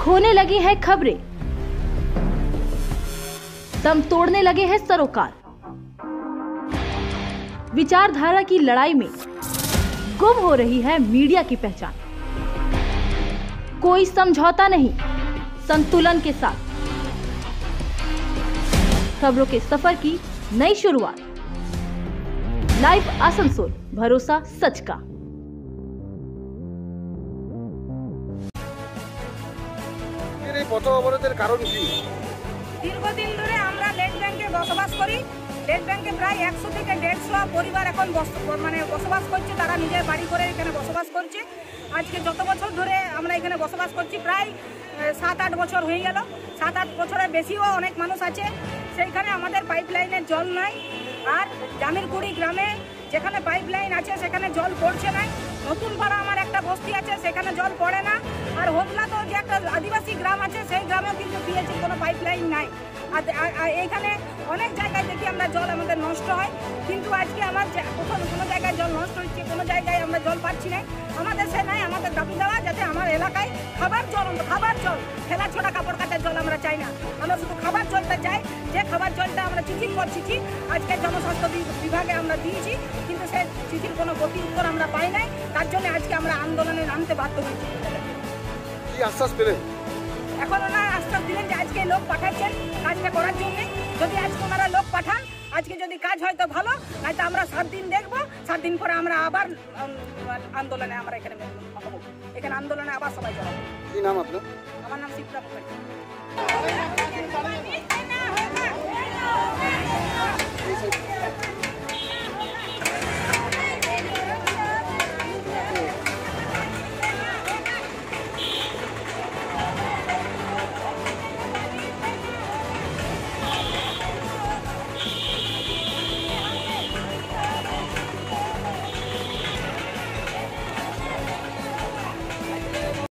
खोने लगी है खबरें, दम तोड़ने लगे हैं सरोकार। विचारधारा की लड़ाई में गुम हो रही है मीडिया की पहचान। कोई समझौता नहीं, संतुलन के साथ खबरों के सफर की नई शुरुआत। लाइव आसनसोल, भरोसा सच का। পথ অবরোধের কারণ কি? দীর্ঘদিন ধরে আমরা লেট ব্যাংকে বসবাস করি। লেট ব্যাংকে প্রায় 100 থেকে 150 পরিবার এখন বসবাস করছে। তারা নিজের বাড়ি করে এখানে বসবাস করছে। আজকে যত বছর ধরে আমরা এখানে বসবাস করছি, প্রায় 7-8 বছর হয়ে গেল। 7-8 বছরের বেশিও অনেক মানুষ আছে। সেইখানে আমাদের পাইপলাইনের জল নাই। আর জামিরকুড়ি গ্রামে যেখানে পাইপলাইন আছে সেখানে জল পড়ছে না। নতুন পাড়া আমার একটা বস্তি আছে, সেখানে জল পড়ে না। আর হোদলা তো যে একটা আদিবাসী গ্রাম আছে, সেই গ্রামেও কিন্তু পিএইচের কোনো পাইপলাইন নাই। আর এইখানে অনেক জায়গায় দেখি আমরা জল আমাদের নষ্ট হয়, কিন্তু আজকে আমার কোনো জায়গায় জল নষ্ট হচ্ছে, কোনো জায়গায় আমরা জল পাচ্ছি না। আমাদের সে নাই, আমাদের দাবি দেওয়া যাতে আমার এলাকায় খাবার জল ফেলা ছোটা কাপড় কাচার জল আমরা চাই না। আমরা শুধু খাবার জলটা চাই। যে খাবার জলটা আমরা চিঠির পর চিঠি আজকে জনস্বাস্থ্য বিভাগে আমরা দিয়েছি, কিন্তু সেই চিঠির কোনো গতি উত্তর আমরা পাই নাই। তার জন্য আজকে আমরা আন্দোলনে নামতে বাধ্য হয়েছি। কি আশ্বাস পেলেন? এখন ওনারা আশ্বাস দিলেন যে আজকে লোক পাঠাচ্ছেন কাজটা করার জন্য। যদি আজকে ওনারা লোক পাঠান, আজকে যদি কাজ হয় তো ভালো, নয়তো আমরা 7 দিন দেখবো। 7 দিন পরে আমরা আবার আন্দোলনে আমরা এখানে আন্দোলনে আবার সবাই যাবো। কি নাম আপনার? আমার নাম শিপ্রা মুখার্জি।